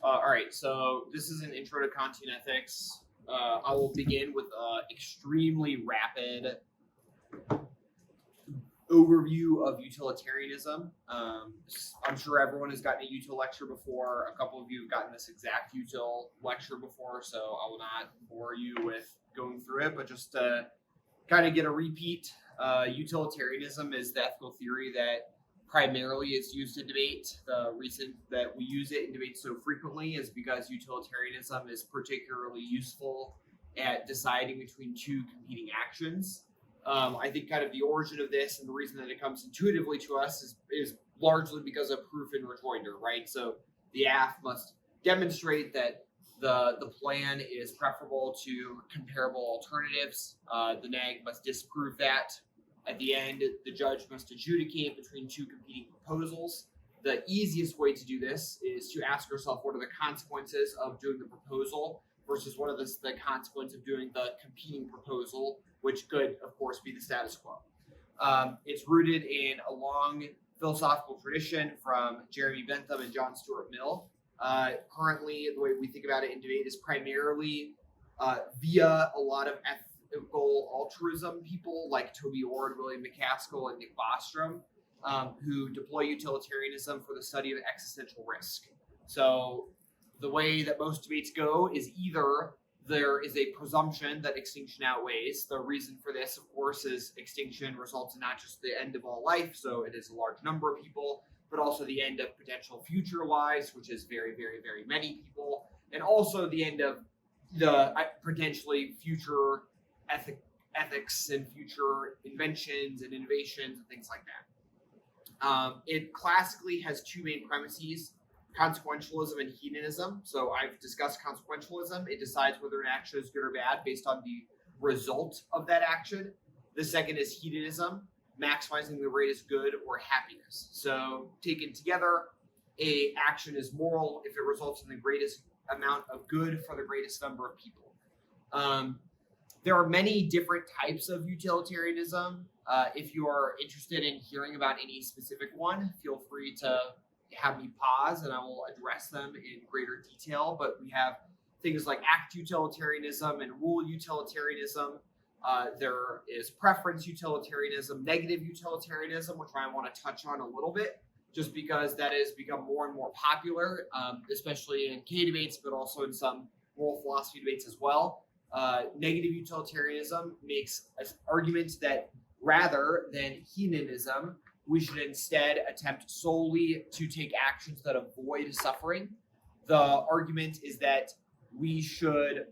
All right, so this is an intro to Kantian Ethics. I will begin with an extremely rapid overview of utilitarianism. I'm sure everyone has gotten a util lecture before. A couple of you have gotten this exact util lecture before, so I will not bore you with going through it, but just to kind of get a repeat, utilitarianism is the ethical theory that primarily is used in debate. The reason that we use it in debate so frequently is because utilitarianism is particularly useful at deciding between two competing actions. I think kind of the origin of this and the reason that it comes intuitively to us is largely because of proof and rejoinder, right? So the AF must demonstrate that the plan is preferable to comparable alternatives. The neg must disprove that. At the end, the judge must adjudicate between two competing proposals. The easiest way to do this is to ask yourself, what are the consequences of doing the proposal versus what are the consequences of doing the competing proposal, which could, of course, be the status quo. It's rooted in a long philosophical tradition from Jeremy Bentham and John Stuart Mill. Currently, the way we think about it in debate is primarily via a lot of ethical altruism people like Toby Ord, William McCaskill, and Nick Bostrom, who deploy utilitarianism for the study of existential risk. So the way that most debates go is either there is a presumption that extinction outweighs. The reason for this, of course, is extinction results in not just the end of all life, so it is a large number of people, but also the end of potential future lives, which is very, very, very many people, and also the end of the potentially future ethics and future inventions and innovations and things like that. It classically has two main premises: consequentialism and hedonism. So I've discussed consequentialism. It decides whether an action is good or bad based on the result of that action. The second is hedonism, maximizing the greatest good or happiness. So taken together, a action is moral if it results in the greatest amount of good for the greatest number of people. There are many different types of utilitarianism. If you are interested in hearing about any specific one, feel free to have me pause and I will address them in greater detail. But we have things like act utilitarianism and rule utilitarianism. There is preference utilitarianism, negative utilitarianism, which I want to touch on a little bit, just because that has become more and more popular, especially in K debates, but also in some moral philosophy debates as well. Negative utilitarianism makes an argument that rather than hedonism, we should instead attempt solely to take actions that avoid suffering. The argument is that we should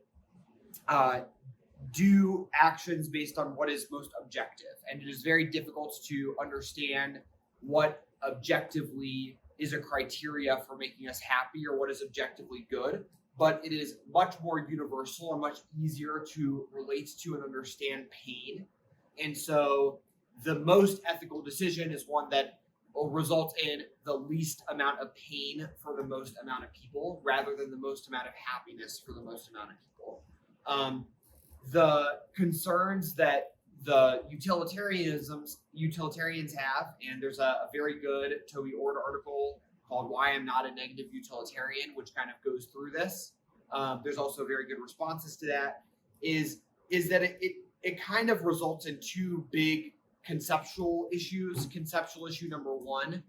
do actions based on what is most objective. And it is very difficult to understand what objectively is a criteria for making us happy or what is objectively good. But it is much more universal and much easier to relate to and understand pain. And so the most ethical decision is one that will result in the least amount of pain for the most amount of people, rather than the most amount of happiness for the most amount of people. The concerns that the utilitarians have, and there's a very good Toby Ord article called "Why I'm Not a Negative Utilitarian," which kind of goes through this. There's also very good responses to that. Is that it kind of results in two big conceptual issues. Conceptual issue number one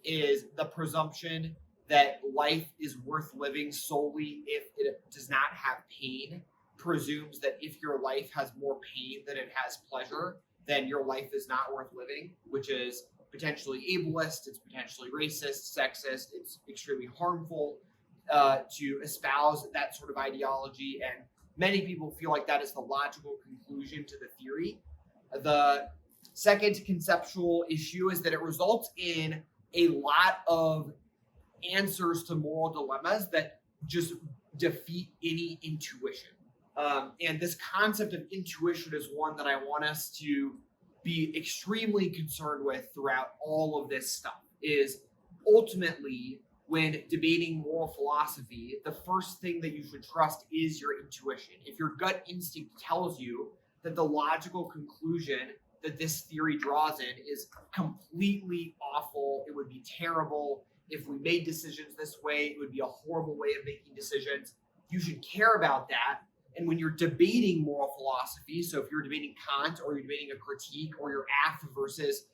is the presumption that life is worth living solely if it does not have pain. Presumes that if your life has more pain than it has pleasure, then your life is not worth living, which is potentially ableist, it's potentially racist, sexist, it's extremely harmful to espouse that sort of ideology, and many people feel like that is the logical conclusion to the theory. The second conceptual issue is that it results in a lot of answers to moral dilemmas that just defeat any intuition. And this concept of intuition is one that I want us to be extremely concerned with throughout all of this stuff. Is ultimately, when debating moral philosophy, the first thing that you should trust is your intuition. If your gut instinct tells you that the logical conclusion that this theory draws in is completely awful, it would be terrible, if we made decisions this way, it would be a horrible way of making decisions. You should care about that. And when you're debating moral philosophy, so if you're debating Kant or you're debating a critique or you're af versus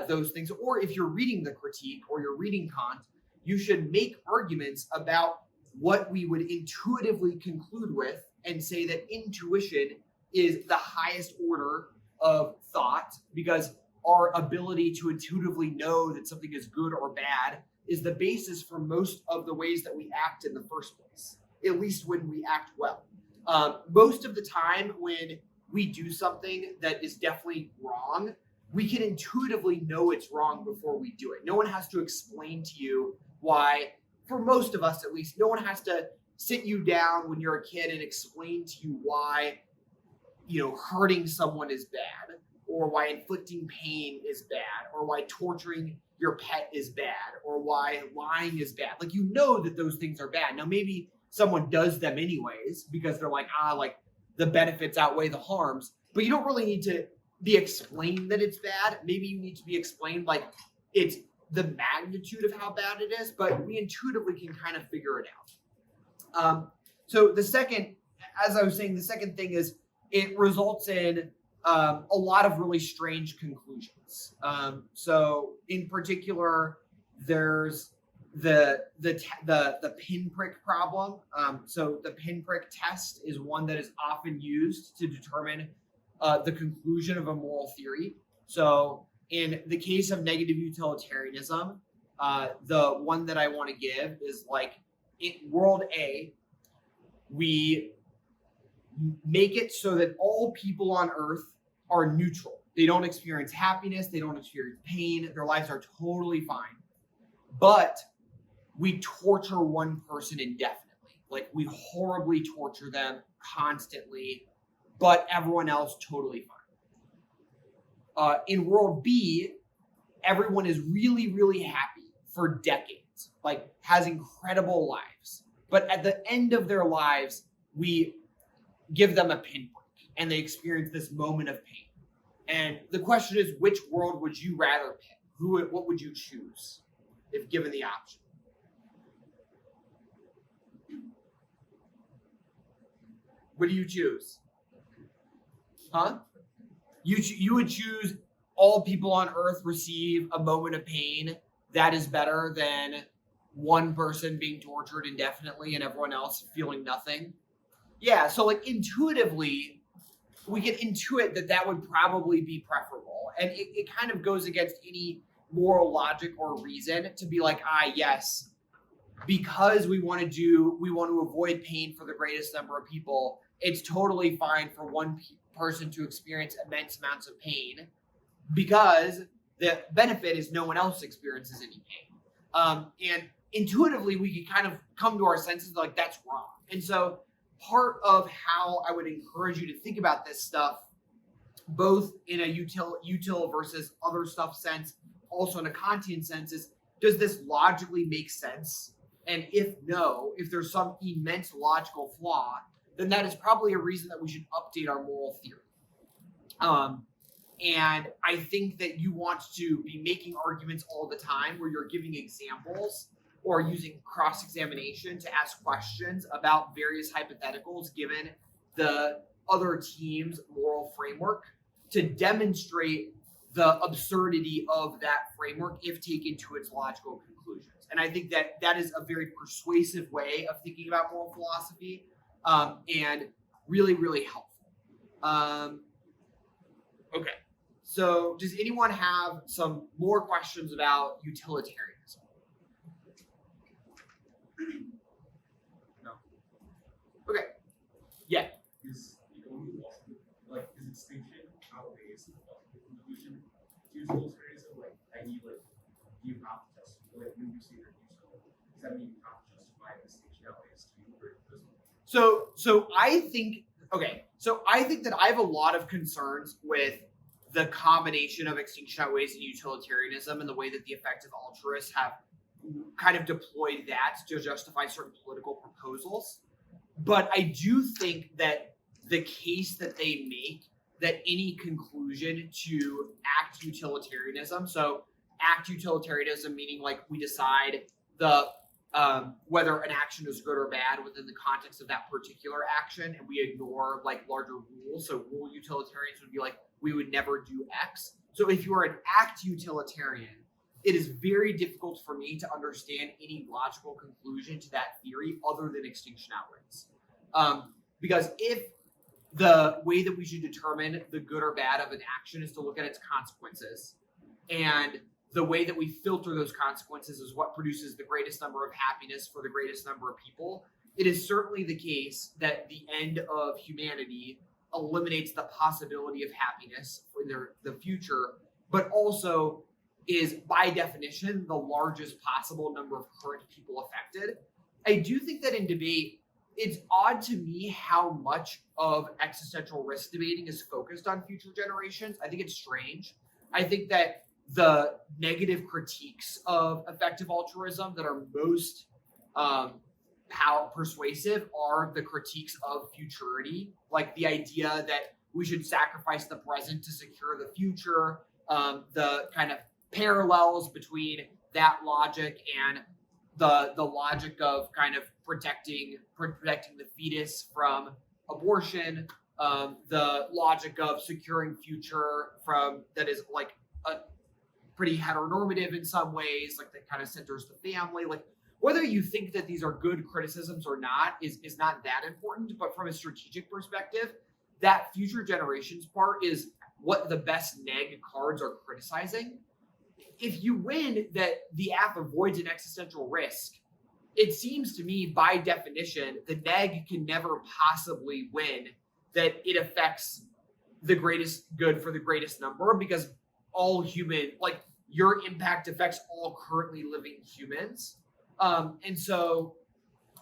those things, or if you're reading the critique or you're reading Kant, you should make arguments about what we would intuitively conclude with and say that intuition is the highest order of thought, because our ability to intuitively know that something is good or bad is the basis for most of the ways that we act in the first place, at least when we act well. Most of the time when we do something that is definitely wrong, we can intuitively know it's wrong before we do it. No one has to explain to you why, for most of us at least, no one has to sit you down when you're a kid and explain to you why, hurting someone is bad, or why inflicting pain is bad, or why torturing your pet is bad, or why lying is bad. Like, you know that those things are bad. Now, maybe someone does them anyways because they're like, the benefits outweigh the harms, but you don't really need to be explained that it's bad. Maybe you need to be explained like it's the magnitude of how bad it is, but we intuitively can kind of figure it out. So the second, as I was saying, the second thing is it results in a lot of really strange conclusions. So in particular, there's the pinprick problem. So the pinprick test is one that is often used to determine the conclusion of a moral theory. So in the case of negative utilitarianism, the one that I want to give is like in world A, we make it so that all people on Earth are neutral. They don't experience happiness. They don't experience pain. Their lives are totally fine. But we torture one person indefinitely. Like, we horribly torture them constantly, but everyone else totally fine. In world B, everyone is really, really happy for decades, like has incredible lives. But at the end of their lives, we give them a pinprick and they experience this moment of pain. And the question is, which world would you rather pick? What would you choose if given the option? What do you choose? Huh? You would choose all people on Earth receive a moment of pain. That is better than one person being tortured indefinitely and everyone else feeling nothing. Yeah, so like intuitively, we can intuit that would probably be preferable. And it kind of goes against any moral logic or reason to be like, yes, because we want to avoid pain for the greatest number of people, it's totally fine for one person to experience immense amounts of pain because the benefit is no one else experiences any pain. And intuitively, we can kind of come to our senses like that's wrong. And so part of how I would encourage you to think about this stuff, both in a util versus other stuff sense, also in a Kantian sense, is does this logically make sense? And if there's some immense logical flaw, then that is probably a reason that we should update our moral theory. And I think that you want to be making arguments all the time where you're giving examples or using cross-examination to ask questions about various hypotheticals given the other team's moral framework to demonstrate the absurdity of that framework if taken to its logical conclusions. And I think that is a very persuasive way of thinking about moral philosophy and really, really helpful. Okay, so does anyone have some more questions about utilitarianism? No. Okay. Yeah. Is extinction outweighs the conclusion to utilitarianism? Do you have to justify, when you say you're useful, does that mean you have to justify the distinction outweighs two, or does it? So I think that I have a lot of concerns with the combination of extinction outweighs and utilitarianism and the way that the effective altruists have kind of deployed that to justify certain political proposals. But I do think that the case that they make that any conclusion to act utilitarianism, so act utilitarianism meaning like we decide the whether an action is good or bad within the context of that particular action, and we ignore like larger rules. So rule utilitarians would be like, we would never do X. So if you are an act utilitarian, it is very difficult for me to understand any logical conclusion to that theory other than extinction outwards. Because if the way that we should determine the good or bad of an action is to look at its consequences, and the way that we filter those consequences is what produces the greatest number of happiness for the greatest number of people, it is certainly the case that the end of humanity eliminates the possibility of happiness for the future, but also is by definition the largest possible number of current people affected. I do think that in debate, it's odd to me how much of existential risk debating is focused on future generations. I think it's strange. I think that the negative critiques of effective altruism that are most persuasive are the critiques of futurity, like the idea that we should sacrifice the present to secure the future, the kind of parallels between that logic and the logic of kind of protecting the fetus from abortion, the logic of securing future from that is like a pretty heteronormative in some ways, like that kind of centers the family. Like whether you think that these are good criticisms or not is not that important, but from a strategic perspective, that future generations part is what the best neg cards are criticizing. If you win that the app avoids an existential risk, it seems to me by definition, the neg can never possibly win that it affects the greatest good for the greatest number, because all human, like your impact affects all currently living humans. And so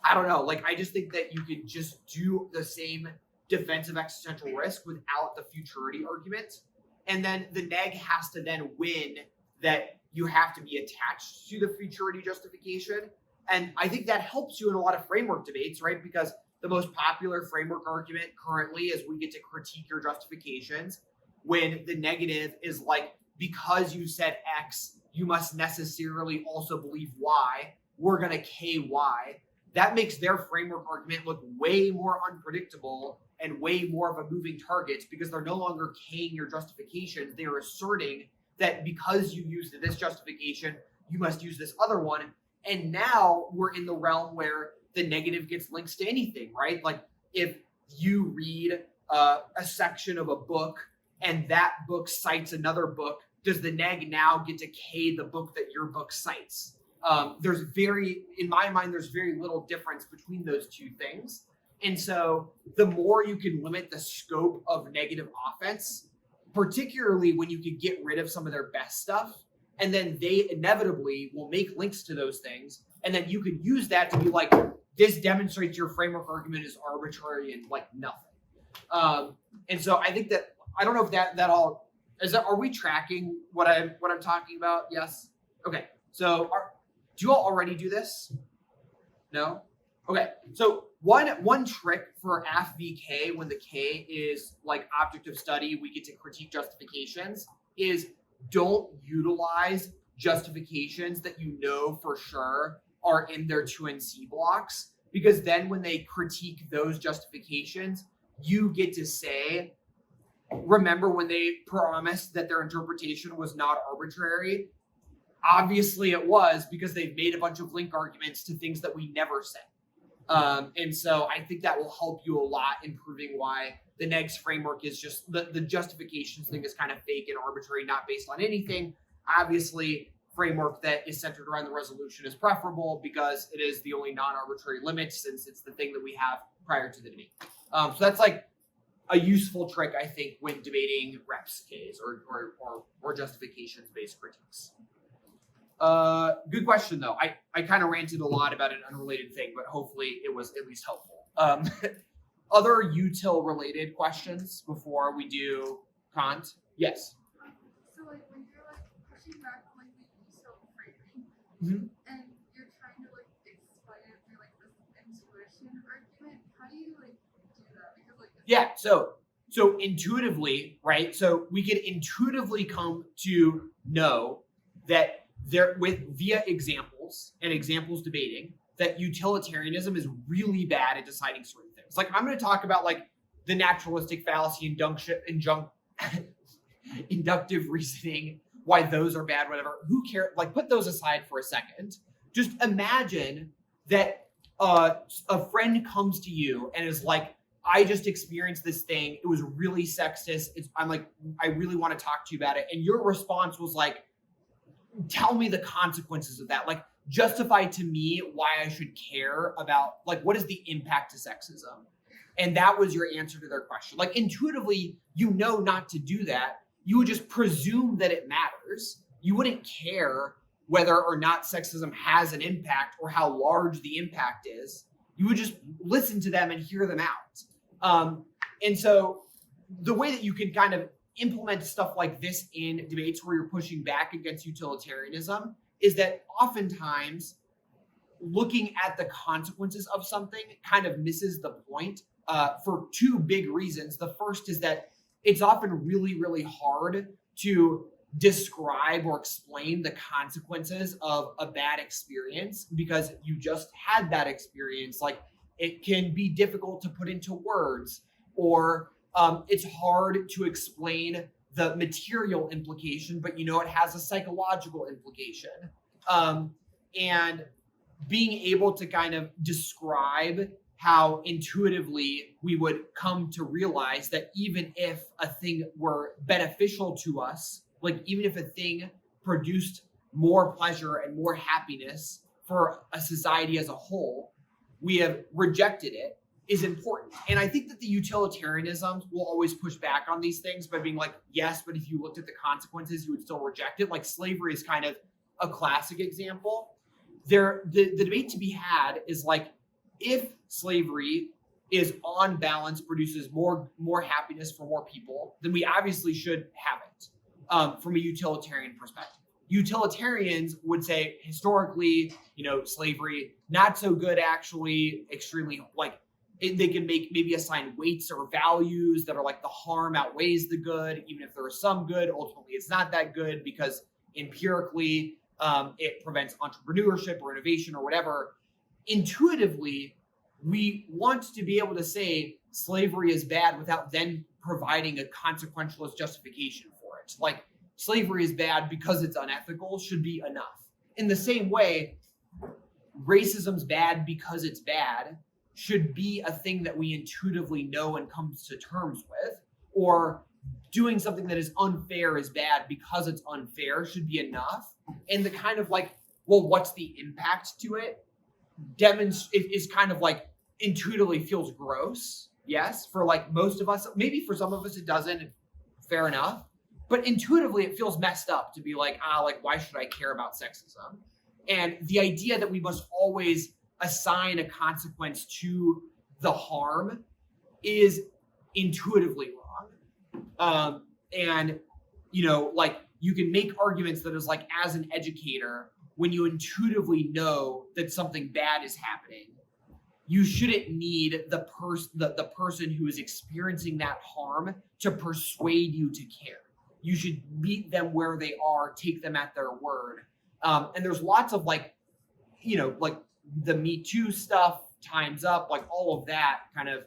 I don't know, like I just think that you could just do the same defensive existential risk without the futurity argument. And then the neg has to then win that you have to be attached to the futurity justification. And I think that helps you in a lot of framework debates, right? Because the most popular framework argument currently is we get to critique your justifications when the negative is like, because you said X, you must necessarily also believe Y. We're going to KY. That makes their framework argument look way more unpredictable and way more of a moving target, because they're no longer K'ing your justifications. They are asserting that because you used this justification, you must use this other one. And now we're in the realm where the negative gets links to anything, right? Like if you read a section of a book and that book cites another book, does the neg now get to K the book that your book cites? In my mind, there's very little difference between those two things. And so the more you can limit the scope of negative offense, particularly when you can get rid of some of their best stuff, and then they inevitably will make links to those things, and then you can use that to be like, this demonstrates your framework argument is arbitrary and like nothing. And so I think that, I don't know if that all is that, are we tracking what I'm talking about? Yes. Okay. So do you all already do this? No? Okay. So one trick for FVK, when the K is like object of study, we get to critique justifications, is don't utilize justifications that you know for sure are in their 2NC blocks, because then when they critique those justifications, you get to say, remember when they promised that their interpretation was not arbitrary? Obviously it was, because they've made a bunch of link arguments to things that we never said. And so I think that will help you a lot in proving why the negs framework is just the justifications thing is kind of fake and arbitrary, not based on anything. Obviously, framework that is centered around the resolution is preferable because it is the only non-arbitrary limit, since it's the thing that we have prior to the debate. So that's like a useful trick, I think, when debating reps Ks or justifications-based critiques. Good question, though. I kind of ranted a lot about an unrelated thing, but hopefully it was at least helpful. Other util-related questions before we do Kant? Yes? So, like, when you're, like, pushing back on, like, the util framing, and you're trying to, like, explain it through, like, this intuition argument, how do you, like, do that? Because, like, Yeah, so intuitively, right? So we can intuitively come to know that via examples, and examples debating that utilitarianism is really bad at deciding certain things. Like I'm going to talk about like the naturalistic fallacy, inductive reasoning, why those are bad, whatever. Who cares? Like put those aside for a second. Just imagine that a friend comes to you and is like, I just experienced this thing. It was really sexist. I'm like, I really want to talk to you about it. And your response was like, tell me the consequences of that. Like, justify to me why I should care about, like, what is the impact to sexism? And that was your answer to their question. Like, intuitively, you know not to do that. You would just presume that it matters. You wouldn't care whether or not sexism has an impact or how large the impact is. You would just listen to them and hear them out. And so the way that you can kind of implement stuff like this in debates where you're pushing back against utilitarianism is that oftentimes looking at the consequences of something kind of misses the point for two big reasons. The first is that it's often really, really hard to describe or explain the consequences of a bad experience because you just had that experience. Like it can be difficult to put into words, or it's hard to explain the material implication, but it has a psychological implication. And being able to kind of describe how intuitively we would come to realize that even if a thing were beneficial to us, like even if a thing produced more pleasure and more happiness for a society as a whole, we have rejected it, is important. And I think that the utilitarianism will always push back on these things by being like, yes, but if you looked at the consequences, you would still reject it. Like slavery is kind of a classic example. The debate to be had is like, if slavery is on balance, produces more happiness for more people, then we obviously should have it from a utilitarian perspective. Utilitarians would say historically, slavery, not so good actually, extremely like they can maybe assign weights or values that are like the harm outweighs the good. Even if there is some good, ultimately it's not that good because empirically it prevents entrepreneurship or innovation or whatever. Intuitively, we want to be able to say slavery is bad without then providing a consequentialist justification for it. Like slavery is bad because it's unethical should be enough. In the same way, racism's bad because it's bad should be a thing that we intuitively know and come to terms with, or doing something that is unfair is bad because it's unfair should be enough. And the kind of like, well, what's the impact to it? Is kind of like intuitively feels gross. Yes, for like most of us, maybe for some of us it doesn't. Fair enough. But intuitively it feels messed up to be like, why should I care about sexism? And the idea that we must always assign a consequence to the harm is intuitively wrong. And you can make arguments that is like, as an educator, when you intuitively know that something bad is happening, you shouldn't need the person who is experiencing that harm to persuade you to care. You should meet them where they are, take them at their word. And there's lots of like the Me Too stuff, Time's Up, like all of that kind of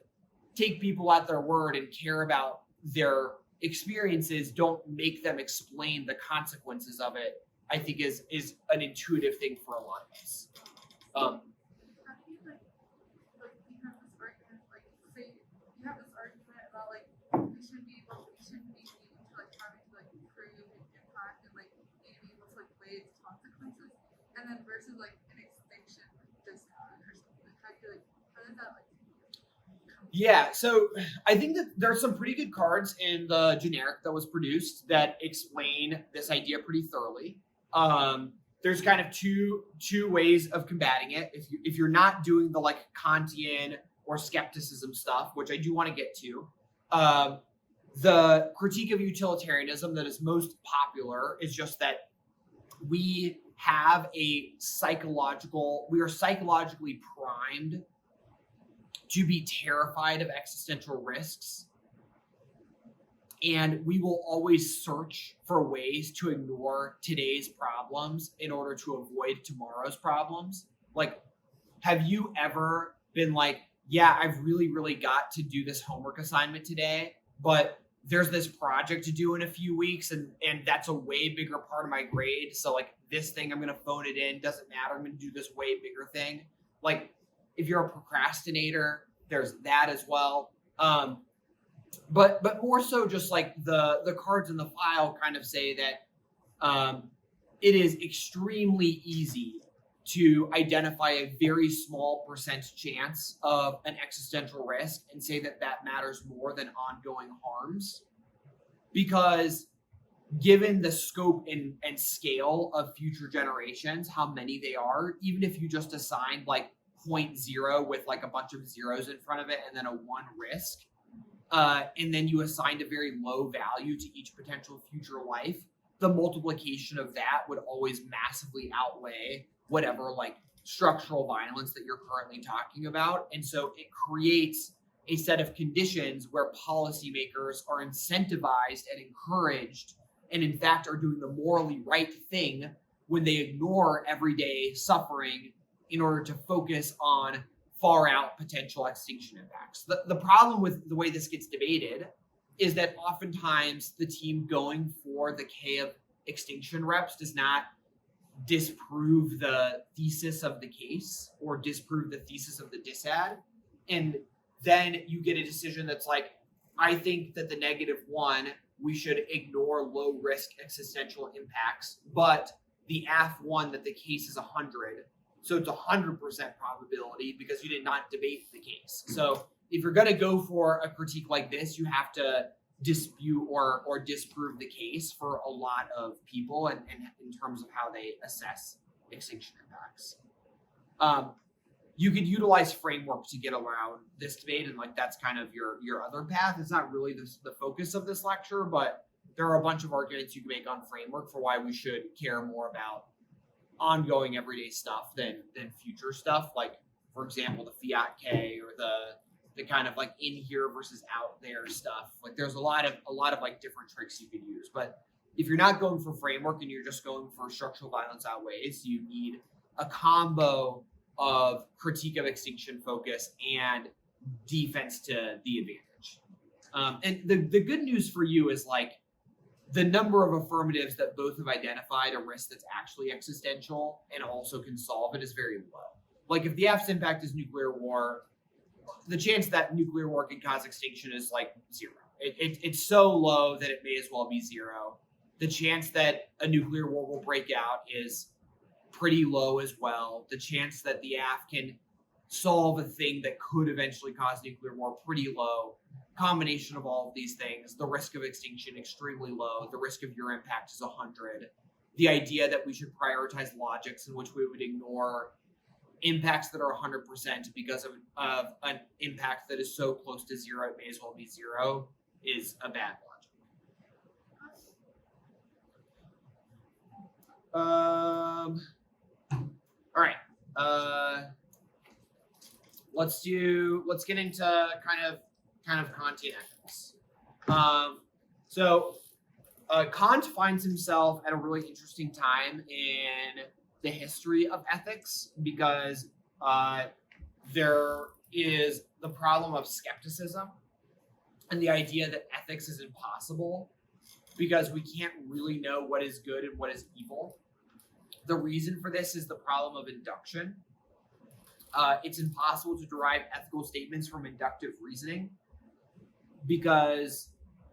take people at their word and care about their experiences, don't make them explain the consequences of it, I think is an intuitive thing for a lot of us. How do you we have this argument, like say you have this argument about like we shouldn't be needing to like having to like prove impact and like being able to like weigh its consequences, and then versus like an extinction discount or something. How does that like? Yeah, so I think that there are some pretty good cards in the generic that was produced that explain this idea pretty thoroughly. There's kind of two ways of combating it. If you're not doing the like Kantian or skepticism stuff, which I do want to get to, the critique of utilitarianism that is most popular is just that we are psychologically primed to be terrified of existential risks. And we will always search for ways to ignore today's problems in order to avoid tomorrow's problems. Like, have you ever been like, yeah, I've really got to do this homework assignment today, but there's this project to do in a few weeks, and that's a way bigger part of my grade. So like this thing, I'm going to phone it in. Doesn't matter. I'm going to do this way bigger thing. Like if you're a procrastinator, there's that as well. But more so just like the cards in the file kind of say that it is extremely easy to identify a very small % chance of an existential risk and say that that matters more than ongoing harms. Because given the scope and scale of future generations, how many they are, even if you just assigned like 0.0 with like a bunch of zeros in front of it and then a 1 risk, and then you assigned a very low value to each potential future life, the multiplication of that would always massively outweigh whatever like structural violence that you're currently talking about. And so it creates a set of conditions where policymakers are incentivized and encouraged, and in fact are doing the morally right thing when they ignore everyday suffering in order to focus on far out potential extinction impacts. The problem with the way this gets debated is that oftentimes the team going for the K of extinction reps does not disprove the thesis of the case or disprove the thesis of the disad. And then you get a decision that's like, I think that the -1, we should ignore low risk existential impacts, but the AF1 that the case is 100. So it's 100% probability because you did not debate the case. So if you're going to go for a critique like this, you have to dispute or disprove the case for a lot of people and in terms of how they assess extinction impacts. You could utilize framework to get around this debate, and like that's kind of your other path. It's not really the focus of this lecture, but there are a bunch of arguments you can make on framework for why we should care more about ongoing everyday stuff than future stuff. Like, for example, the fiat K or the kind of like in here versus out there stuff. Like there's a lot of like different tricks you could use. But if you're not going for framework and you're just going for structural violence outweighs, you need a combo of critique of extinction focus and defense to the advantage. And the good news for you is like the number of affirmatives that both have identified a risk that's actually existential and also can solve it is very low. Like if the F's impact is nuclear war, the chance that nuclear war can cause extinction is like 0. It's so low that it may as well be 0. The chance that a nuclear war will break out is pretty low as well. The chance that the AF can solve a thing that could eventually cause nuclear war, pretty low. Combination of all of these things, the risk of extinction extremely low. The risk of your impact is 100. The idea that we should prioritize logics in which we would ignore impacts that are 100% because of an impact that is so close to 0 it may as well be 0 is a bad logic. All right. Let's get into kind of Kantian ethics. So Kant finds himself at a really interesting time in the history of ethics because there is the problem of skepticism and the idea that ethics is impossible because we can't really know what is good and what is evil. The reason for this is the problem of induction. It's impossible to derive ethical statements from inductive reasoning because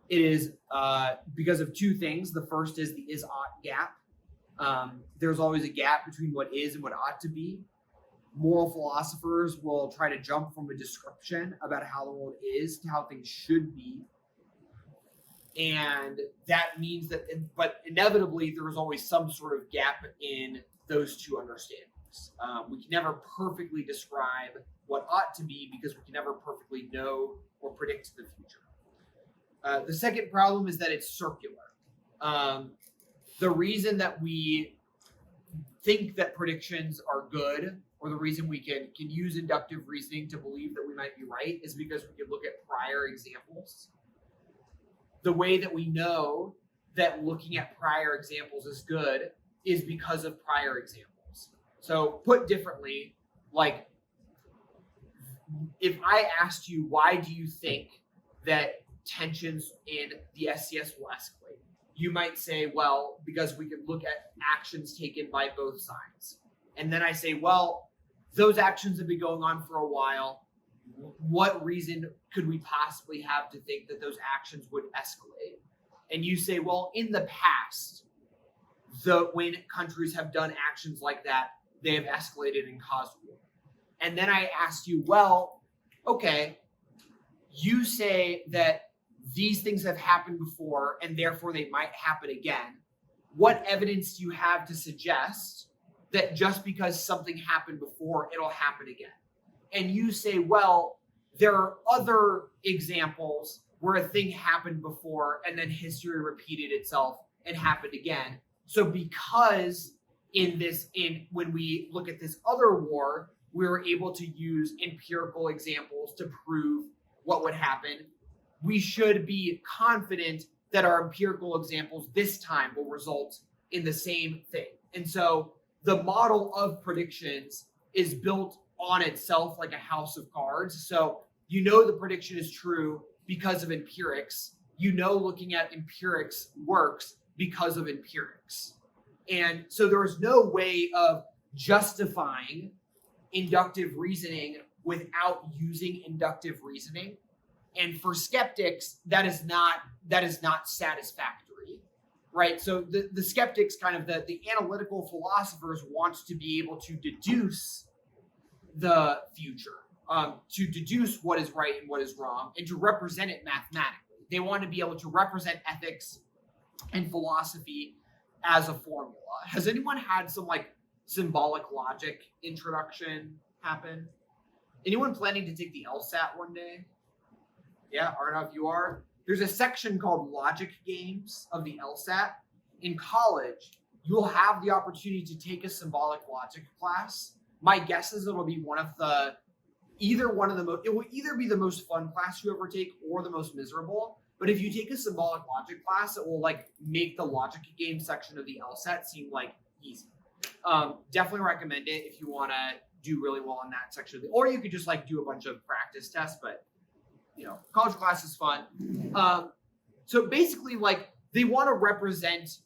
it is because of 2 things. The first is the is-ought gap. There's always a gap between what is and what ought to be. Moral philosophers will try to jump from a description about how the world is to how things should be. And that means that, but inevitably, there is always some sort of gap in those 2 understandings. We can never perfectly describe what ought to be because we can never perfectly know or predict the future. The second problem is that it's circular. The reason that we think that predictions are good, or the reason we can use inductive reasoning to believe that we might be right, is because we can look at prior examples. the way that we know that looking at prior examples is good is because of prior examples. So put differently, like if I asked you, why do you think that tensions in the SCS will escalate? You might say, well, because we can look at actions taken by both sides. And then I say, well, those actions have been going on for a while. What reason could we possibly have to think that those actions would escalate? And you say, well, in the past, when countries have done actions like that, they have escalated and caused war. And then I asked you, well, okay, you say that these things have happened before and therefore they might happen again. What evidence do you have to suggest that just because something happened before, it'll happen again? And you say, well, there are other examples where a thing happened before and then history repeated itself and happened again. So because when we look at this other war, we were able to use empirical examples to prove what would happen, we should be confident that our empirical examples this time will result in the same thing. And so the model of predictions is built on itself like a house of cards. So you know the prediction is true because of empirics. You know looking at empirics works because of empirics. And so there is no way of justifying inductive reasoning without using inductive reasoning. And for skeptics, that is not satisfactory, right? So the skeptics, kind of the analytical philosophers, want to be able to deduce the future, to deduce what is right and what is wrong, and to represent it mathematically. They want to be able to represent ethics and philosophy as a formula. Has anyone had some like symbolic logic introduction happen? Anyone planning to take the LSAT one day? Yeah, Arnav, if you are. There's a section called Logic Games of the LSAT. In college, you'll have the opportunity to take a symbolic logic class. My guess is it'll be it will either be the most fun class you ever take or the most miserable. But if you take a symbolic logic class, it will like make the logic game section of the LSAT seem like easy. Definitely recommend it if you want to do really well in that section. Or you could just like do a bunch of practice tests, but college class is fun. So basically, like, they want to represent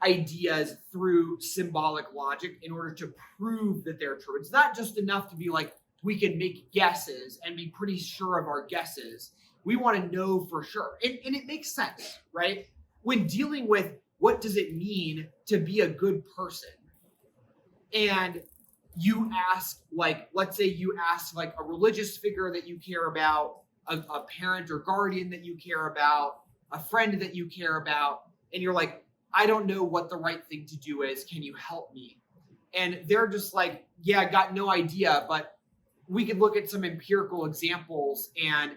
ideas through symbolic logic in order to prove that they're true. It's not just enough to be like, we can make guesses and be pretty sure of our guesses. We want to know for sure. And it makes sense, right? When dealing with what does it mean to be a good person, and you ask, like, let's say you ask like a religious figure that you care about, a parent or guardian that you care about, a friend that you care about, and you're like, I don't know what the right thing to do is. Can you help me? And they're just like, yeah, I got no idea, but we could look at some empirical examples and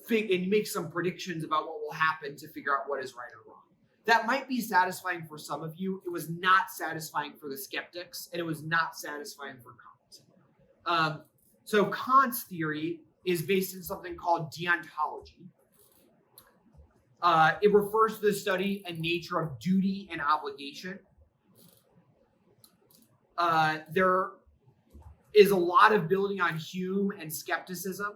make some predictions about what will happen to figure out what is right or wrong. That might be satisfying for some of you. It was not satisfying for the skeptics, and it was not satisfying for Kant. So Kant's theory is based in something called deontology. It refers to the study and nature of duty and obligation. There is a lot of building on Hume and skepticism.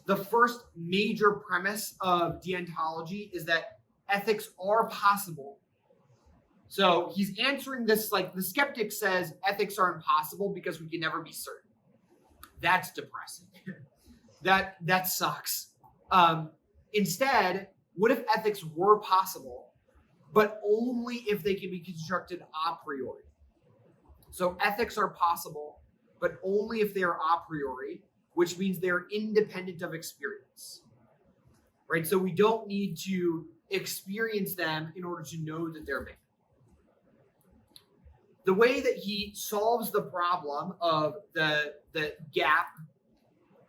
The first major premise of deontology is that ethics are possible. So he's answering this like the skeptic says ethics are impossible because we can never be certain. That's depressing. That sucks. Instead, what if ethics were possible, but only if they can be constructed a priori? So ethics are possible, but only if they are a priori, which means they're independent of experience, right? So we don't need to experience them in order to know that they're bad. The way that he solves the problem of the gap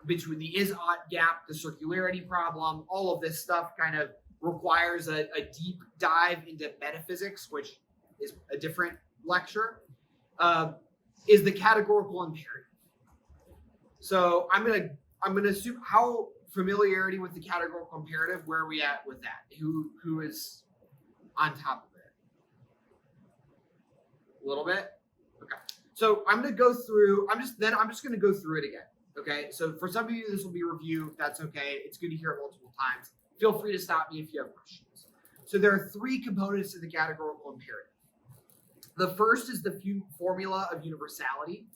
between the is-ought gap, the circularity problem, all of this stuff kind of requires a deep dive into metaphysics, which is a different lecture, is the categorical imperative. So I'm gonna assume, how familiarity with the categorical imperative, where are we at with that? Who is on top of it? A little bit? Okay. So I'm going to go through, I'm just going to go through it again. Okay. So for some of you, this will be a review. If that's okay. It's good to hear it multiple times. Feel free to stop me if you have questions. So there are three components to the categorical imperative. The first is the formula of universality.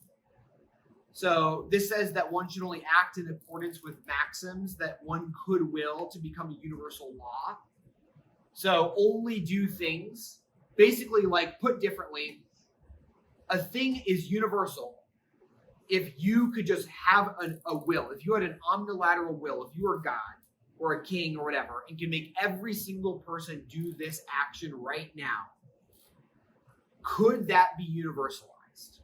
So this says that one should only act in accordance with maxims that one could will to become a universal law. So only do things, basically, like, put differently, a thing is universal if you could just have a will, if you had an omnilateral will, if you were God or a king or whatever, and can make every single person do this action right now, could that be universalized?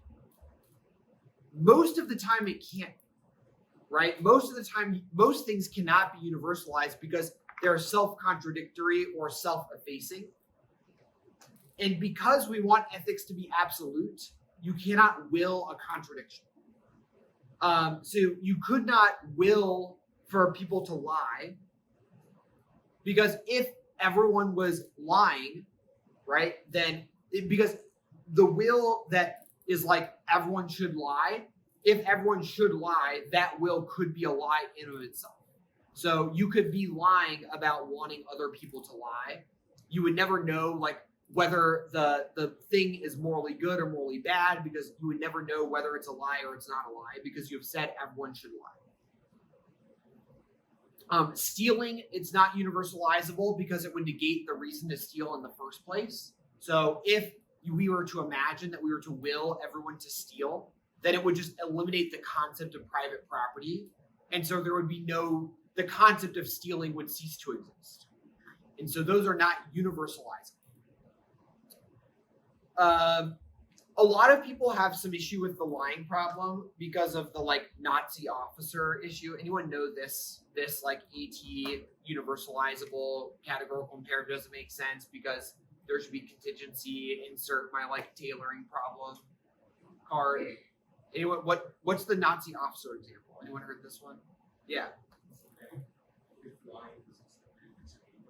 Most of the time it can't, right? Most of the time, most things cannot be universalized because they're self-contradictory or self-effacing. And because we want ethics to be absolute, you cannot will a contradiction. So you could not will for people to lie, because if everyone was lying, right, then because the will that is like everyone should lie, if everyone should lie, that will could be a lie in of itself. So you could be lying about wanting other people to lie. You would never know, like, whether the thing is morally good or morally bad, because you would never know whether it's a lie or it's not a lie, because you have said everyone should lie. Stealing, it's not universalizable because it would negate the reason to steal in the first place. So if we were to imagine that we were to will everyone to steal, then it would just eliminate the concept of private property. And so there would be the concept of stealing would cease to exist. And so those are not universalizable. A lot of people have some issue with the lying problem because of the Nazi officer issue. Anyone know this like AT universalizable categorical imperative doesn't make sense because there should be contingency, insert my tailoring problem card. Anyone, what's the Nazi officer example? Anyone heard this one? Yeah. If lying was accepted to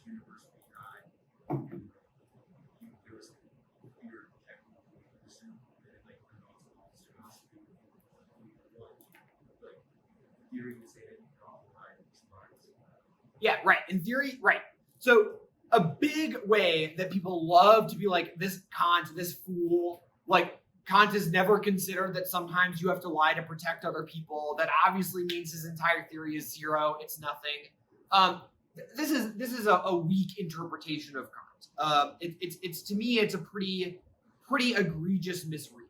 be universally high, there was clear technical assume that theory would say that you can all lie in these lines. Yeah, right. In theory, right. So a big way that people love to be like, this Kant, this fool, Kant has never considered that sometimes you have to lie to protect other people. That obviously means his entire theory is zero. It's nothing. This is a weak interpretation of Kant. It's to me, it's a pretty egregious misreading.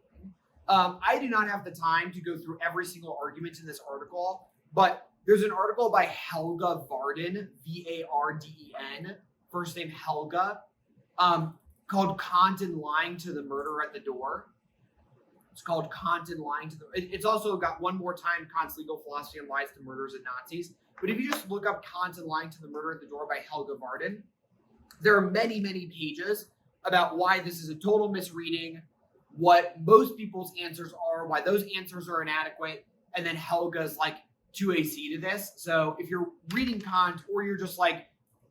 I do not have the time to go through every single argument in this article, but there's an article by Helga Varden, Varden, first name Helga, called Kant and Lying to the Murder at the Door. It's called Kant and Lying to the... It's also got one more time, Kant's Legal Philosophy and Lies to Murderers and Nazis. But if you just look up Kant and Lying to the Murder at the Door by Helga Varden, there are many, many pages about why this is a total misreading, what most people's answers are, why those answers are inadequate, and then Helga's 2AC to this. So if you're reading Kant, or you're just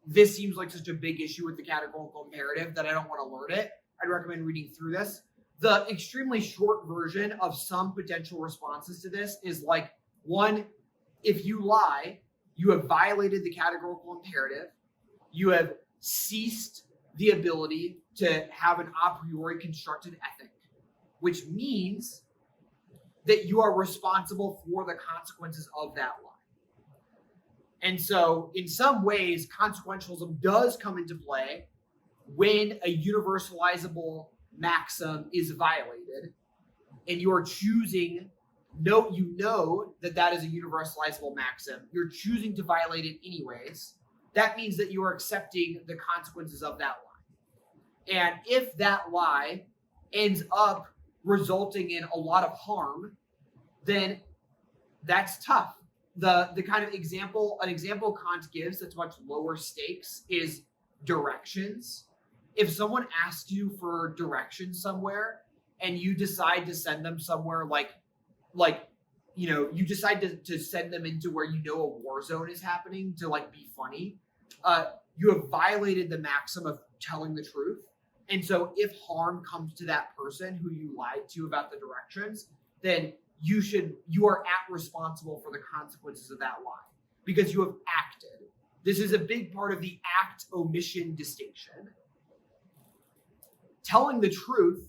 this seems like such a big issue with the categorical imperative that I don't want to learn it, I'd recommend reading through this. The extremely short version of some potential responses to this is one, if you lie, you have violated the categorical imperative. You have ceased the ability to have an a priori constructed ethic, which means that you are responsible for the consequences of that lie. And so in some ways, consequentialism does come into play when a universalizable maxim is violated, and you are choosing, you know that is a universalizable maxim, you're choosing to violate it anyways. That means that you are accepting the consequences of that lie. And if that lie ends up resulting in a lot of harm, then that's tough. The kind of example Kant gives that's much lower stakes is directions. If someone asks you for directions somewhere and you decide to send them somewhere you decide to send them into where a war zone is happening to like be funny, you have violated the maxim of telling the truth. And so if harm comes to that person who you lied to about the directions, then you are responsible for the consequences of that lie because you have acted. This is a big part of the act omission distinction. Telling the truth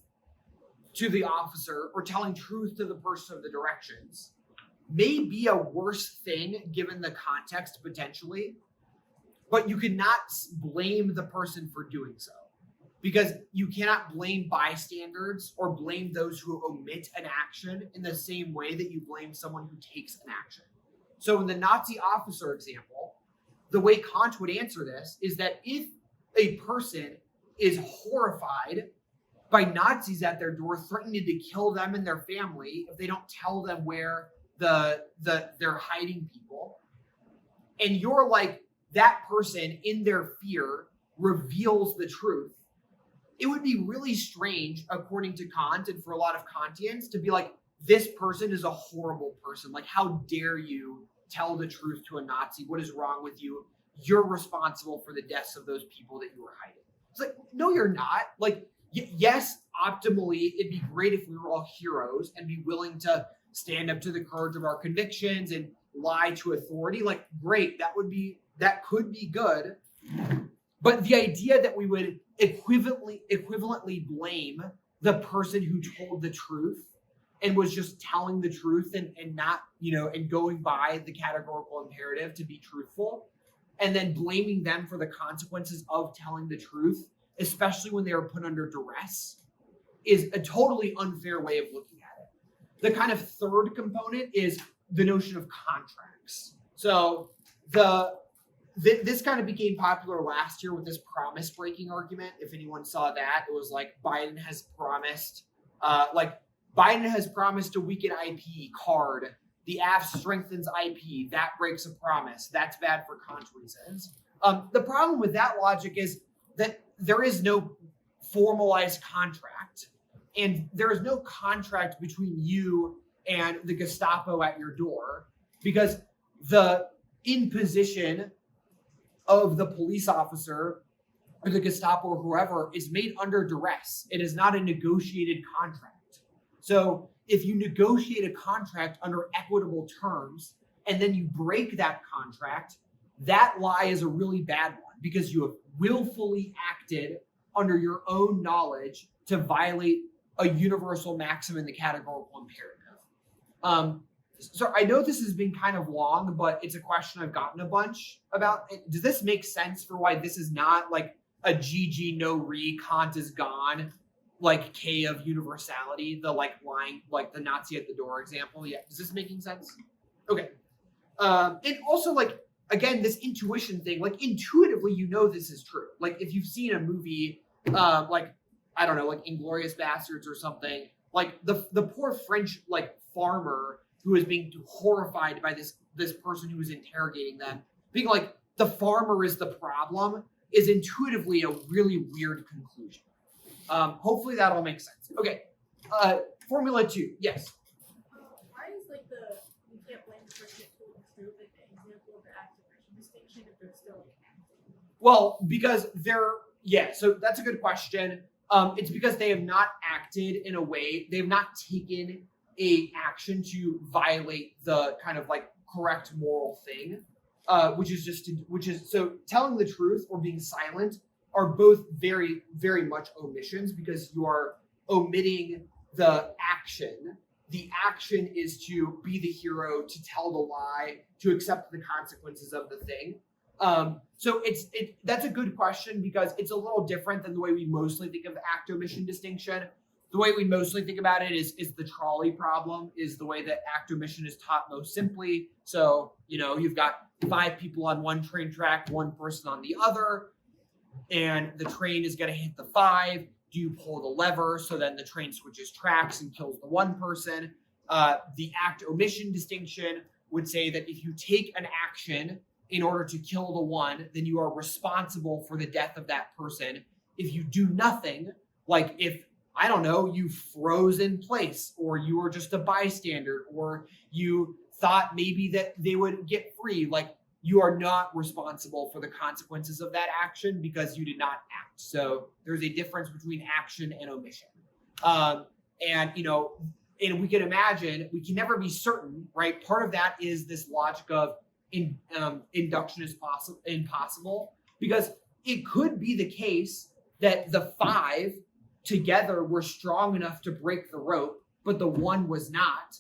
to the officer or telling truth to the person of the directions may be a worse thing given the context potentially, but you cannot blame the person for doing so because you cannot blame bystanders or blame those who omit an action in the same way that you blame someone who takes an action. So in the Nazi officer example, the way Kant would answer this is that if a person is horrified by Nazis at their door, threatening to kill them and their family if they don't tell them where they're hiding people, and you're like, that person in their fear reveals the truth, it would be really strange, according to Kant and for a lot of Kantians, to be like, this person is a horrible person. Like, how dare you tell the truth to a Nazi? What is wrong with you? You're responsible for the deaths of those people that you were hiding. It's like, no, you're not. Like, yes, optimally, it'd be great if we were all heroes and be willing to stand up to the courage of our convictions and lie to authority. Like, great, that could be good. But the idea that we would equivalently blame the person who told the truth and was just telling the truth and not, and going by the categorical imperative to be truthful, and then blaming them for the consequences of telling the truth, especially when they are put under duress, is a totally unfair way of looking at it. The kind of third component is the notion of contracts. So this kind of became popular last year with this promise breaking argument. If anyone saw that, it was like Biden has promised to weaken IP, card. The AF strengthens IP. That breaks a promise. That's bad for Kant reasons. The problem with that logic is that there is no formalized contract, and there is no contract between you and the Gestapo at your door, because the imposition of the police officer or the Gestapo or whoever is made under duress. It is not a negotiated contract. So if you negotiate a contract under equitable terms and then you break that contract, that lie is a really bad one because you have willfully acted under your own knowledge to violate a universal maxim in the categorical imperative. So I know this has been kind of long, but it's a question I've gotten a bunch about. Does this make sense for why this is not like a GG no re, Kant is gone, like K of universality, the like lying, like the Nazi at the door example? Yeah, is this making sense? Okay. And also, like, again, this intuition thing, like intuitively, this is true. Like if you've seen a movie, like, I don't know, like Inglourious Bastards or something, like the poor French, like, farmer who is being horrified by this person who is interrogating them, being like, the farmer is the problem, is intuitively a really weird conclusion. Hopefully that all makes sense. Okay, Formula 2, yes. Why is like you can't blame the person who told the truth, like the example of the activation distinction if they're still acting? Well, because so that's a good question. It's because they have not acted in a way, they have not taken a action to violate the kind of like correct moral thing, which is so telling the truth or being silent are both very, very much omissions because you are omitting the action. The action is to be the hero, to tell the lie, to accept the consequences of the thing. So that's a good question because it's a little different than the way we mostly think of the act omission distinction. The way we mostly think about it is the trolley problem, is the way that act omission is taught most simply. So, you've got 5 people on one train track, 1 person on the other, and the train is going to hit the 5. Do you pull the lever so then the train switches tracks and kills the 1 person? The act omission distinction would say that if you take an action in order to kill the 1, then you are responsible for the death of that person. If you do nothing, like if I don't know, you froze in place, or you were just a bystander, or you thought maybe that they would get free. Like, you are not responsible for the consequences of that action because you did not act. So there's a difference between action and omission. And we can imagine, we can never be certain, right? Part of that is this logic of induction is impossible, because it could be the case that the 5 together were strong enough to break the rope, but the 1 was not.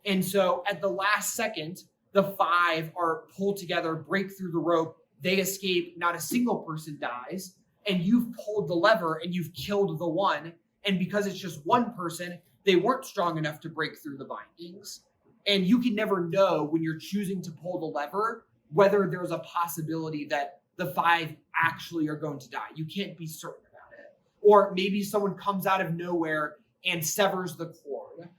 And so at the last second, the 5 are pulled together, break through the rope, they escape, not a single person dies, and you've pulled the lever and you've killed the 1. And because it's just one person, they weren't strong enough to break through the bindings. And you can never know when you're choosing to pull the lever whether there's a possibility that the 5 actually are going to die. You can't be certain about it. Or maybe someone comes out of nowhere and severs the cord.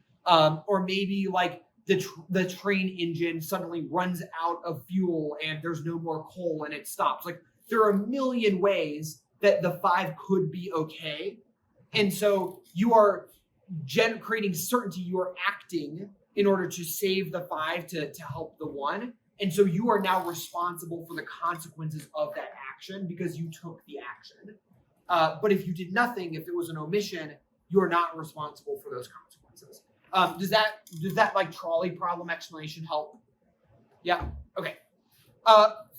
Or maybe like the train engine suddenly runs out of fuel and there's no more coal and it stops. Like, there are a million ways that the 5 could be okay. And so you are creating certainty. You are acting in order to save the 5 to help the 1. And so you are now responsible for the consequences of that action because you took the action. But if you did nothing, if it was an omission, you are not responsible for those consequences. Does that like trolley problem explanation help? Yeah. Okay.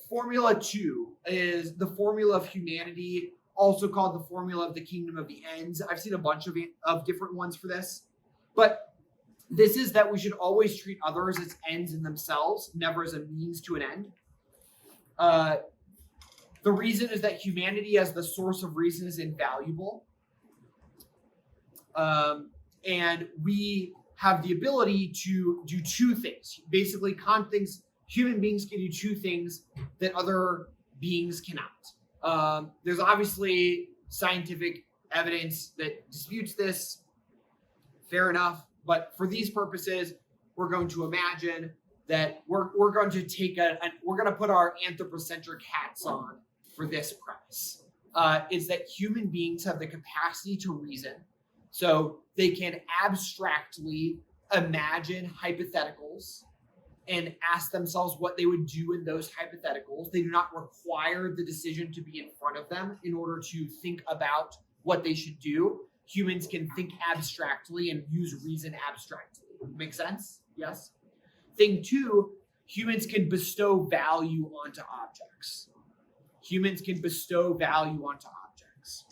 Formula 2 is the formula of humanity, also called the formula of the kingdom of the ends. I've seen a bunch of different ones for this, but this is that we should always treat others as ends in themselves, never as a means to an end. The reason is that humanity as the source of reason is invaluable. And we have the ability to do 2 things. Basically, Kant thinks human beings can do 2 things that other beings cannot. There's obviously scientific evidence that disputes this. Fair enough. But for these purposes, we're going to imagine that we're going to take we're going to put our anthropocentric hats on for this premise. Is that human beings have the capacity to reason. So they can abstractly imagine hypotheticals and ask themselves what they would do in those hypotheticals. They do not require the decision to be in front of them in order to think about what they should do. Humans can think abstractly and use reason abstractly. Make sense? Yes? Thing 2, humans can bestow value onto objects. Humans can bestow value onto objects.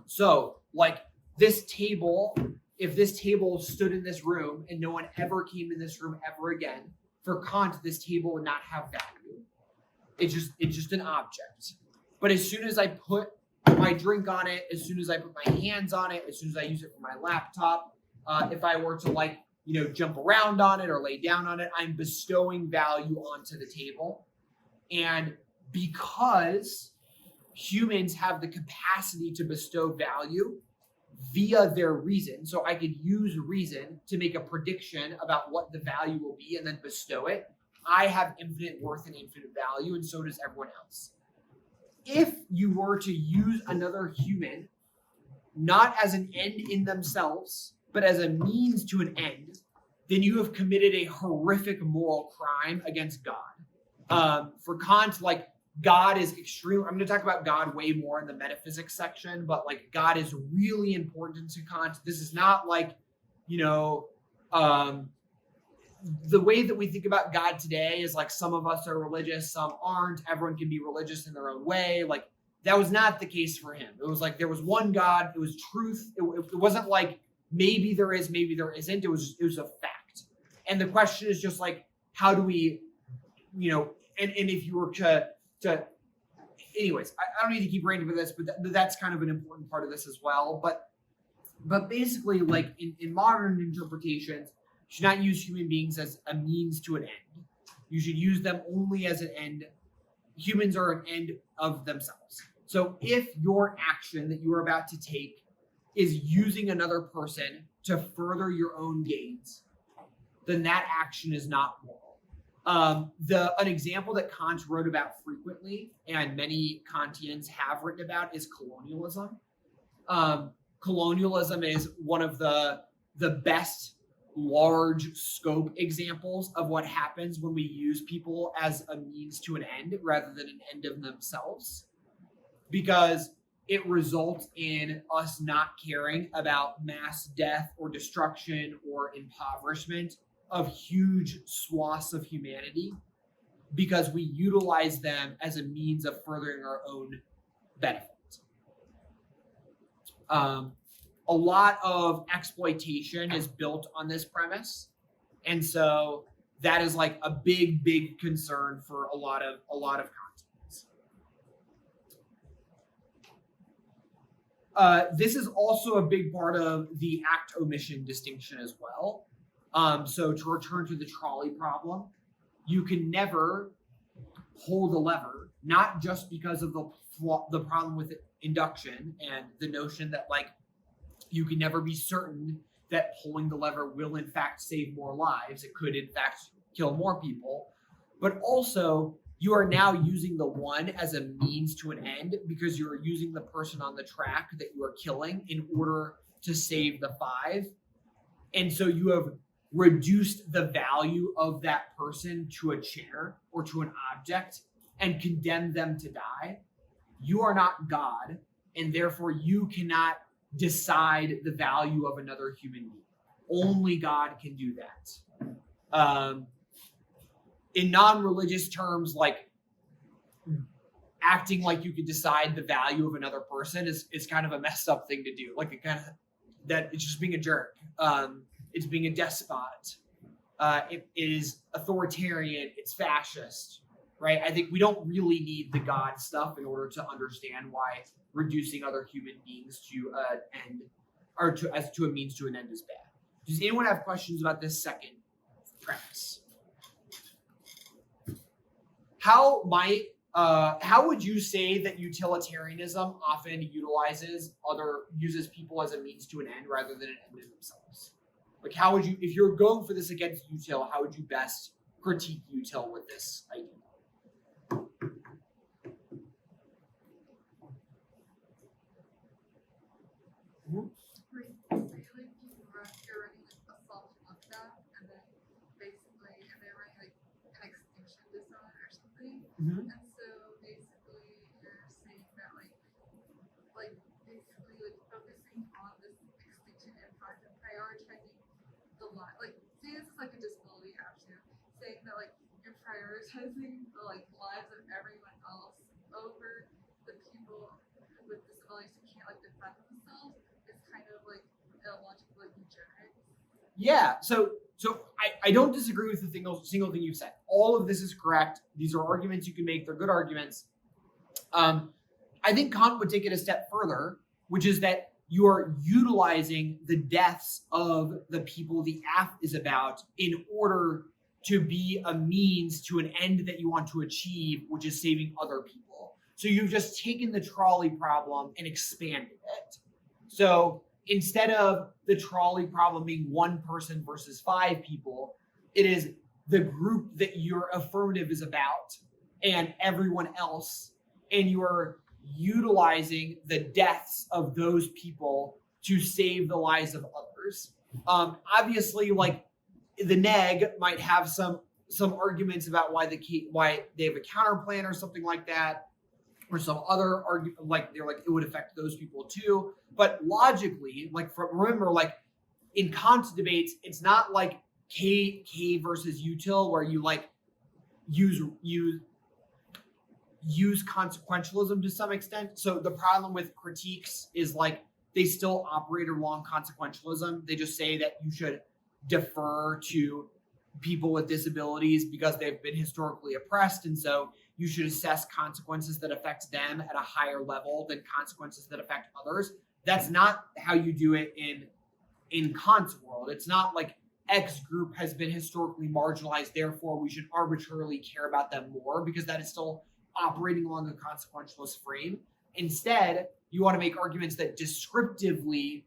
So, like this table, if this table stood in this room and no one ever came in this room ever again, for Kant, this table would not have value. It's just an object. But as soon as I put my drink on it, as soon as I put my hands on it, as soon as I use it for my laptop, if I were to jump around on it or lay down on it, I'm bestowing value onto the table. And because humans have the capacity to bestow value via their reason, so I could use reason to make a prediction about what the value will be and then bestow it, I have infinite worth and infinite value, and so does everyone else. If you were to use another human, not as an end in themselves, but as a means to an end, then you have committed a horrific moral crime against God. For Kant, God is extreme. I'm going to talk about God way more in the metaphysics section, but God is really important to Kant. This is not the way that we think about God today is some of us are religious, some aren't. Everyone can be religious in their own way. That was not the case for him. It was there was one God. It was truth. It wasn't maybe there is, maybe there isn't. It was a fact. And the question is just how do we, and if you were to anyways, I don't need to keep ranting for this, but that's kind of an important part of this as well. But basically, in modern interpretations, you should not use human beings as a means to an end. You should use them only as an end. Humans are an end of themselves. So if your action that you are about to take is using another person to further your own gains, then that action is not moral. An example that Kant wrote about frequently, and many Kantians have written about, is colonialism. colonialism is one of the best large scope examples of what happens when we use people as a means to an end rather than an end of themselves, because it results in us not caring about mass death or destruction or impoverishment of huge swaths of humanity, because we utilize them as a means of furthering our own benefit. A lot of exploitation is built on this premise, and so that is like a big concern for a lot of continents. This is also a big part of the act omission distinction as well. So to return to the trolley problem, you can never pull the lever, not just because of the problem with induction and the notion that like you can never be certain that pulling the lever will in fact save more lives. It could in fact kill more people, but also you are now using the one as a means to an end because you are using the person on the track that you are killing in order to save the five. And so you have reduced the value of that person to a chair or to an object and condemned them to die. You are not God, and therefore you cannot decide the value of another human being. Only God can do that. In non-religious terms, like acting like you could decide the value of another person is kind of a messed up thing to do. Like it's just being a jerk. It's being a despot. It is authoritarian. It's fascist, right? I think we don't really need the God stuff in order to understand why reducing other human beings to an end or to a means to an end is bad. Does anyone have questions about this second premise? How would you say that utilitarianism often uses people as a means to an end rather than an end in themselves? Like, how would you, if you're going for this against util, how would you best critique util with this idea? You're running a assault lockdown, and then basically, and they're running like an extinction disorder or something. Mm-hmm. And so basically, you're saying that basically focusing on this extinction impact and prioritizing the life. Like, say this is like a disability action, saying that like you're prioritizing the lives of everyone else over the people with disabilities who can't defend themselves. It's kind of illogical, eugenics. Yeah, so I don't disagree with the single thing you've said. All of this is correct. These are arguments you can make. They're good arguments. I think Kant would take it a step further, which is that you are utilizing the deaths of the people the act is about in order to be a means to an end that you want to achieve, which is saving other people. So you've just taken the trolley problem and expanded it. So instead of the trolley problem being one person versus five people, it is the group that your affirmative is about and everyone else, and you are utilizing the deaths of those people to save the lives of others. Obviously, the neg might have some arguments about why they have a counter plan or something like that, or some other argument, they're it would affect those people too. But logically, remember, in Kant debates, it's not like K versus util where you use consequentialism to some extent. So the problem with critiques is they still operate along consequentialism. They just say that you should defer to people with disabilities because they've been historically oppressed, and so you should assess consequences that affect them at a higher level than consequences that affect others. That's not how you do it in Kant's world. It's not like X group has been historically marginalized, therefore we should arbitrarily care about them more, because that is still operating along a consequentialist frame. Instead, you want to make arguments that descriptively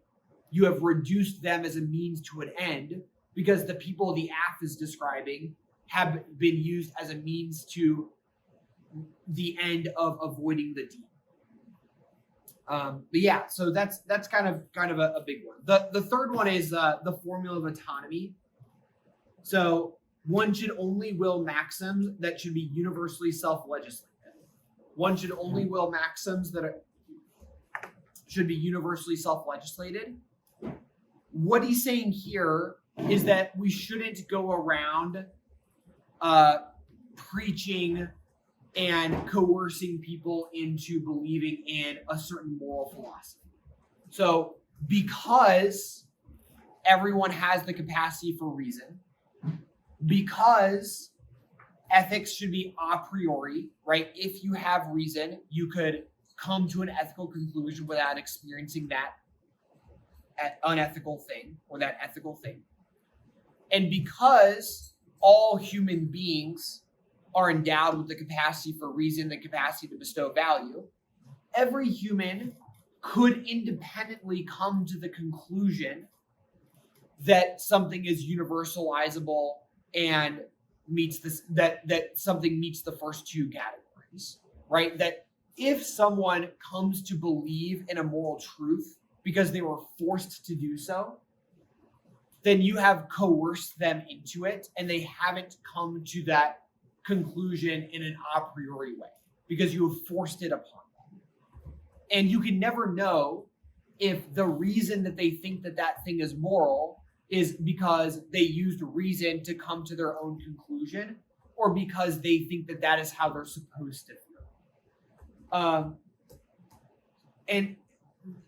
you have reduced them as a means to an end, because the people the AF is describing have been used as a means to the end of avoiding the D. But yeah, so that's kind of a big one. The third one is the formula of autonomy. So one should only will maxims that should be universally self-legislated. One should only will maxims that should be universally self-legislated. What he's saying here is that we shouldn't go around preaching and coercing people into believing in a certain moral philosophy. So because everyone has the capacity for reason, because ethics should be a priori, right? If you have reason, you could come to an ethical conclusion without experiencing that unethical thing or that ethical thing. And because all human beings are endowed with the capacity for reason, the capacity to bestow value, every human could independently come to the conclusion that something is universalizable and meets this, that something meets the first two categories, right? That if someone comes to believe in a moral truth because they were forced to do so, then you have coerced them into it and they haven't come to that conclusion in an a priori way because you have forced it upon them. And you can never know if the reason that they think that that thing is moral is because they used reason to come to their own conclusion or because they think that that is how they're supposed to feel. And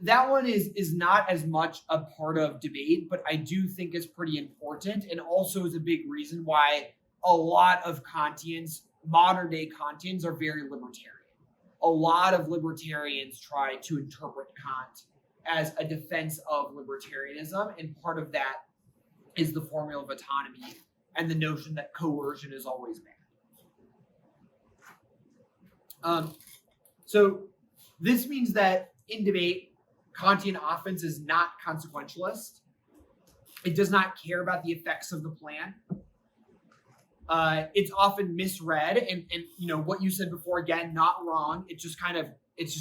that one is not as much a part of debate, but I do think it's pretty important and also is a big reason why a lot of Kantians, modern day Kantians, are very libertarian. A lot of libertarians try to interpret Kant as a defense of libertarianism, and part of that is the formula of autonomy and the notion that coercion is always bad. So this means that in debate, Kantian offense is not consequentialist. It does not care about the effects of the plan. It's often misread, and you know what you said before, again, not wrong. It's just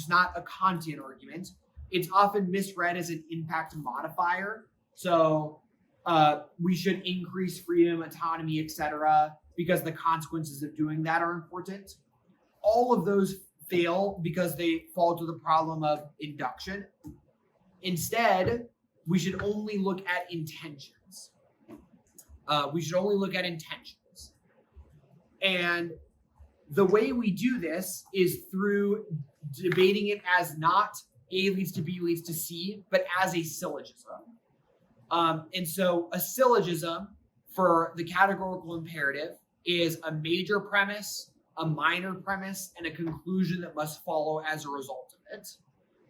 not a Kantian argument. It's often misread as an impact modifier. So we should increase freedom, autonomy, etc., because the consequences of doing that are important. All of those fail because they fall to the problem of induction. Instead, we should only look at intentions. And the way we do this is through debating it as not A leads to B leads to C, but as a syllogism. And so a syllogism for the categorical imperative is a major premise, a minor premise, and a conclusion that must follow as a result of it.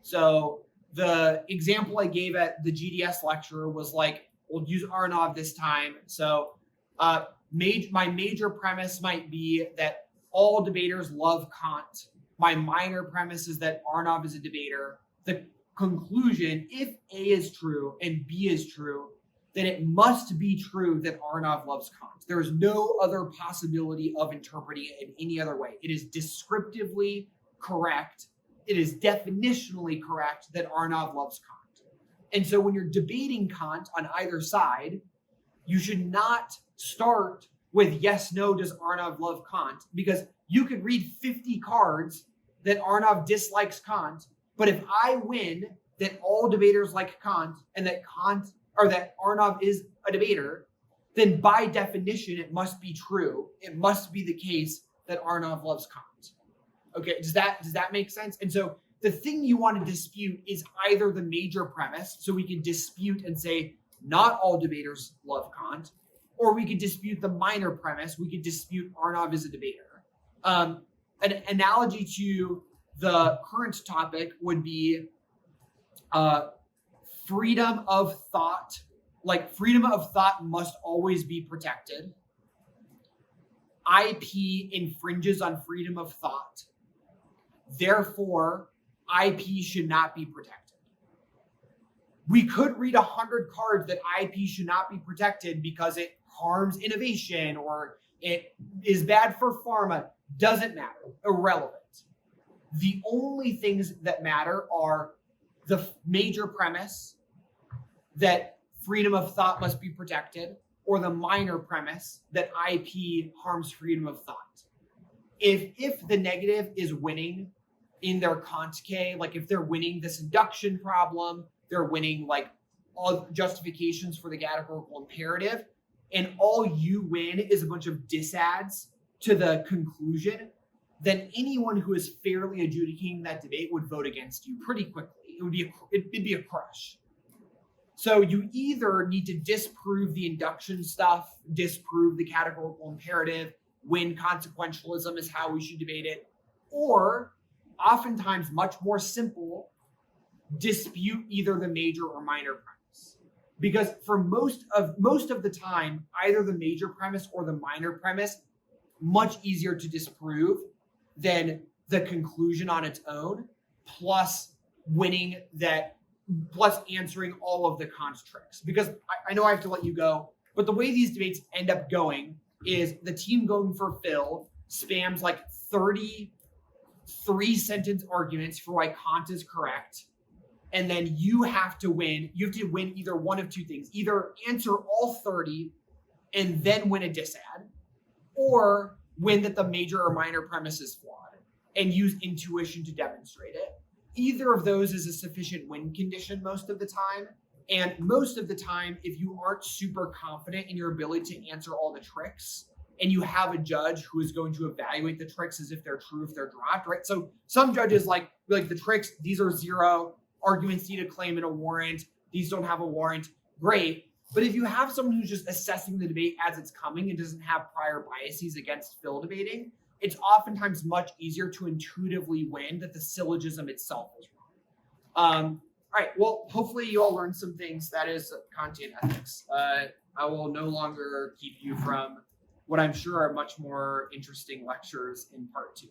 So the example I gave at the GDS lecture was like, we'll use Arnav this time. So my major premise might be that all debaters love Kant. My minor premise is that Arnav is a debater. The conclusion, if A is true and B is true, then it must be true that Arnav loves Kant. There is no other possibility of interpreting it in any other way. It is descriptively correct. It is definitionally correct that Arnav loves Kant. And so when you're debating Kant on either side, you should not start with yes, no, does Arnav love Kant? Because you could read 50 cards that Arnav dislikes Kant, but if I win that all debaters like Kant and that Arnav is a debater, then by definition, it must be true. It must be the case that Arnav loves Kant. Okay, does that make sense? And so the thing you want to dispute is either the major premise, so we can dispute and say not all debaters love Kant, or we could dispute the minor premise. We could dispute Arnav is a debater. An analogy to the current topic would be freedom of thought. Like freedom of thought must always be protected. IP infringes on freedom of thought. Therefore, IP should not be protected. We could read 100 cards that IP should not be protected because it harms innovation or it is bad for pharma. Doesn't matter. Irrelevant. The only things that matter are the major premise that freedom of thought must be protected, or the minor premise that IP harms freedom of thought. If the negative is winning in their Kant K, like if they're winning this induction problem, they're winning like all justifications for the categorical imperative, and all you win is a bunch of disadds to the conclusion, then anyone who is fairly adjudicating that debate would vote against you pretty quickly. It'd be a crush. So you either need to disprove the induction stuff, disprove the categorical imperative, when consequentialism is how we should debate it, or oftentimes much more simple, dispute either the major or minor premise. Because for most of the time, either the major premise or the minor premise, much easier to disprove than the conclusion on its own, plus winning that, plus answering all of the Kant tricks. Because I know I have to let you go, but the way these debates end up going is the team going for Phil spams like 30 3-sentence arguments for why Kant is correct. And then you have to win. You have to win either one of two things. Either answer all 30 and then win a disad, or win that the major or minor premise is flawed and use intuition to demonstrate it. Either of those is a sufficient win condition most of the time. And most of the time, if you aren't super confident in your ability to answer all the tricks, and you have a judge who is going to evaluate the tricks as if they're true, if they're dropped, right? So some judges like the tricks, these are 0, arguments need a claim and a warrant, these don't have a warrant, great. But if you have someone who's just assessing the debate as it's coming and doesn't have prior biases against Phil debating, it's oftentimes much easier to intuitively win that the syllogism itself is wrong. All right, well, hopefully you all learned some things. That is Kantian Ethics. I will no longer keep you from what I'm sure are much more interesting lectures in part 2.